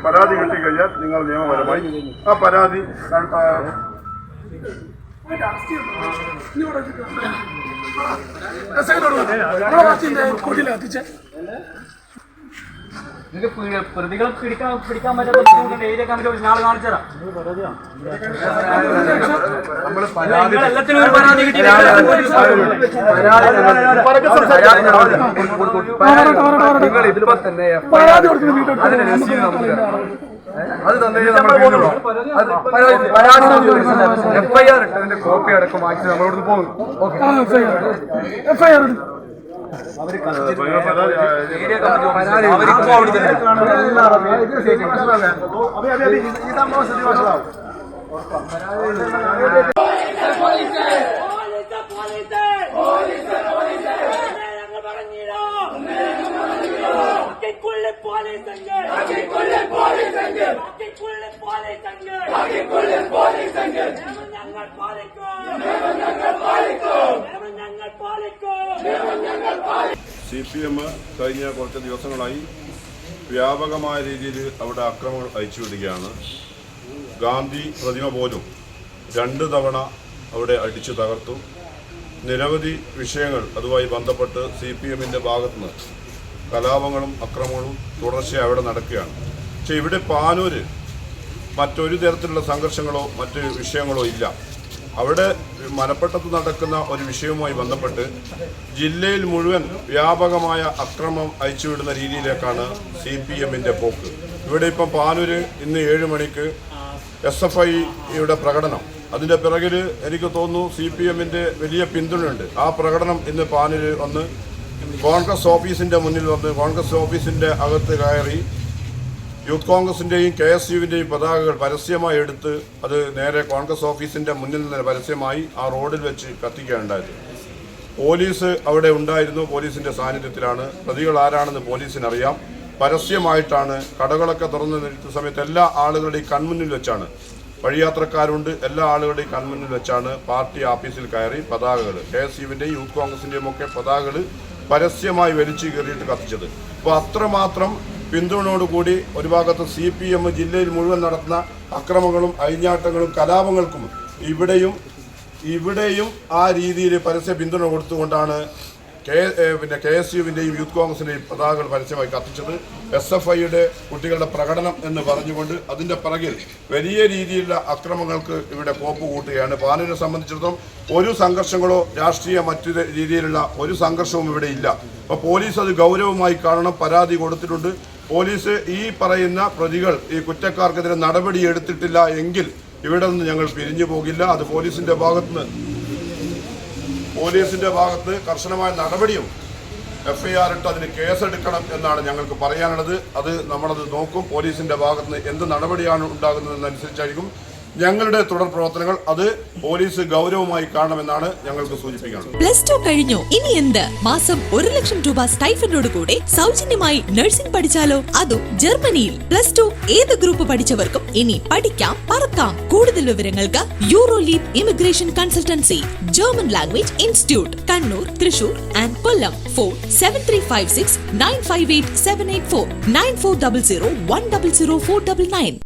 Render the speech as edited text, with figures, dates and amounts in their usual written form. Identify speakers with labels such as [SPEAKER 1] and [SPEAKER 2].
[SPEAKER 1] പരാതി കിട്ടിക്കഴിഞ്ഞാൽ നിങ്ങൾ നിയമപരമായി ആ പരാതി
[SPEAKER 2] പ്രതികളെ പിടിക്കാൻ പറ്റാത്ത ഏരിയ കമ്മിറ്റി നാളെ കാണിച്ചതാ. എല്ലാത്തിനും പരാതി കിട്ടി.
[SPEAKER 3] അത് തന്നെ FIR ഇട്ടതിന്റെ കോപ്പി അടക്കം വാങ്ങിച്ച് നമ്മളോട് പോകുന്നു.
[SPEAKER 1] CPM കഴിഞ്ഞ കുറച്ച് ദിവസങ്ങളായി വ്യാപകമായ രീതിയിൽ അവിടെ അക്രമങ്ങൾ അയച്ചുവിടുകയാണ്. ഗാന്ധി പ്രതിമ പോലും 2 തവണ അവിടെ അടിച്ചു തകർത്തു. നിരവധി വിഷയങ്ങൾ അതുമായി ബന്ധപ്പെട്ട് CPMന്റെ ഭാഗത്തുനിന്ന് കലാപങ്ങളും അക്രമങ്ങളും തുടർച്ചയായി അവിടെ നടക്കുകയാണ്. പക്ഷേ ഇവിടെ പാനൂര് മറ്റൊരു തരത്തിലുള്ള സംഘർഷങ്ങളോ മറ്റ് വിഷയങ്ങളോ ഇല്ല. അവിടെ മലപ്പട്ടത്ത് നടക്കുന്ന ഒരു വിഷയവുമായി ബന്ധപ്പെട്ട് ജില്ലയിൽ മുഴുവൻ വ്യാപകമായ അക്രമം അയച്ചുവിടുന്ന രീതിയിലേക്കാണ് CPMന്റെ പോക്ക്. ഇവിടെ ഇപ്പം പാനൂര് ഇന്ന് 7 മണിക്ക് SFIയുടെ പ്രകടനം, അതിൻ്റെ പിറകിൽ എനിക്ക് തോന്നുന്നു CPMന്റെ വലിയ പിന്തുണയുണ്ട്. ആ പ്രകടനം ഇന്ന് പാനൂര് വന്ന് കോൺഗ്രസ് ഓഫീസിൻ്റെ മുന്നിൽ വന്ന് കോൺഗ്രസ് ഓഫീസിൻ്റെ അകത്ത് കയറി യൂത്ത് കോൺഗ്രസിൻ്റെയും KSUവിൻ്റെയും പതാകകൾ പരസ്യമായി എടുത്ത് അത് നേരെ കോൺഗ്രസ് ഓഫീസിൻ്റെ മുന്നിൽ നിന്ന് പരസ്യമായി ആ റോഡിൽ വെച്ച് കത്തിക്കുകയുണ്ടായത്. പോലീസ് അവിടെ ഉണ്ടായിരുന്നു, പോലീസിൻ്റെ സാന്നിധ്യത്തിലാണ്. പ്രതികൾ ആരാണെന്ന് പോലീസിനറിയാം. പരസ്യമായിട്ടാണ് കടകളൊക്കെ തുറന്നു നിൽക്കുന്ന സമയത്ത് എല്ലാ ആളുകളുടെയും കൺമുന്നിൽ വെച്ചാണ്, വഴിയാത്രക്കാരുണ്ട്, എല്ലാ ആളുകളുടെയും കൺമുന്നിൽ വെച്ചാണ് പാർട്ടി ഓഫീസിൽ കയറി പതാകകൾ KSUവിൻ്റെയും യൂത്ത് കോൺഗ്രസിൻ്റെയും ഒക്കെ പതാകകൾ പരസ്യമായി വലിച്ചു കയറിയിട്ട് കത്തിച്ചത്. അപ്പോൾ അത്രമാത്രം പിന്തുണയോടുകൂടി ഒരു ഭാഗത്ത് CPM ജില്ലയിൽ മുഴുവൻ നടത്തുന്ന അക്രമങ്ങളും അഴിഞ്ഞാട്ടങ്ങളും കലാപങ്ങൾക്കും ഇവിടെയും ആ രീതിയിൽ പരസ്യ പിന്തുണ കൊടുത്തുകൊണ്ടാണ് KSUവിൻ്റെയും യൂത്ത് കോൺഗ്രസിൻ്റെയും പതാകകൾ പരസ്യമായി കത്തിച്ചത്. SFIയുടെ കുട്ടികളുടെ പ്രകടനം എന്ന് പറഞ്ഞുകൊണ്ട് അതിൻ്റെ പിറകിൽ വലിയ രീതിയിലുള്ള അക്രമങ്ങൾക്ക് ഇവിടെ കോപ്പ് കൂട്ടുകയാണ്. പാനൂരിനെ സംബന്ധിച്ചിടത്തോളം ഒരു സംഘർഷങ്ങളോ രാഷ്ട്രീയ മറ്റു രീതിയിലുള്ള ഒരു സംഘർഷവും ഇവിടെ ഇല്ല. അപ്പോൾ പോലീസ് അത് ഗൗരവമായി കാണണം. പരാതി കൊടുത്തിട്ടുണ്ട്. പോലീസ് ഈ പറയുന്ന പ്രതികൾ ഈ കുറ്റക്കാർക്കെതിരെ നടപടി എടുത്തിട്ടില്ല എങ്കിൽ ഇവിടെ നിന്ന് ഞങ്ങൾ പിരിഞ്ഞു പോകില്ല. അത് പോലീസിൻ്റെ ഭാഗത്ത് കർശനമായ നടപടിയും FIR ഇട്ട് അതിന് കേസെടുക്കണം എന്നാണ് ഞങ്ങൾക്ക് പറയാനുള്ളത്. അത് നമ്മളത് നോക്കും. പോലീസിൻ്റെ ഭാഗത്തുനിന്ന് എന്ത് നടപടിയാണ് ഉണ്ടാകുന്നതെന്നനുസരിച്ചായിരിക്കും ഞങ്ങളുടെ തുടർ പ്രവർത്തനങ്ങൾ. അത് പോലീസ് ഗൗരവമായി കാണണമെന്നാണ് ഞങ്ങൾക്ക് സൂചിപ്പിക്കുന്നത്.
[SPEAKER 4] +2 കഴിഞ്ഞു, ഇനി എന്ത്? മാസം 1 ലക്ഷം രൂപ സ്റ്റൈഫൻഡോട് കൂടെ സൗജന്യമായി നഴ്സിംഗ് പഠിച്ചാലോ? അതും ജർമ്മനിയിൽ. +2 ഏത് ഗ്രൂപ്പ് പഠിച്ചവർക്കും ഇനി പഠിക്കാം, പറക്കാം. കൂടുതൽ വിവരങ്ങൾക്ക് യൂറോലീപ് immigration consultancy, German language institute, Kannur, Thrissur and Kollam. Phone 7356 958 784 9400 100 499.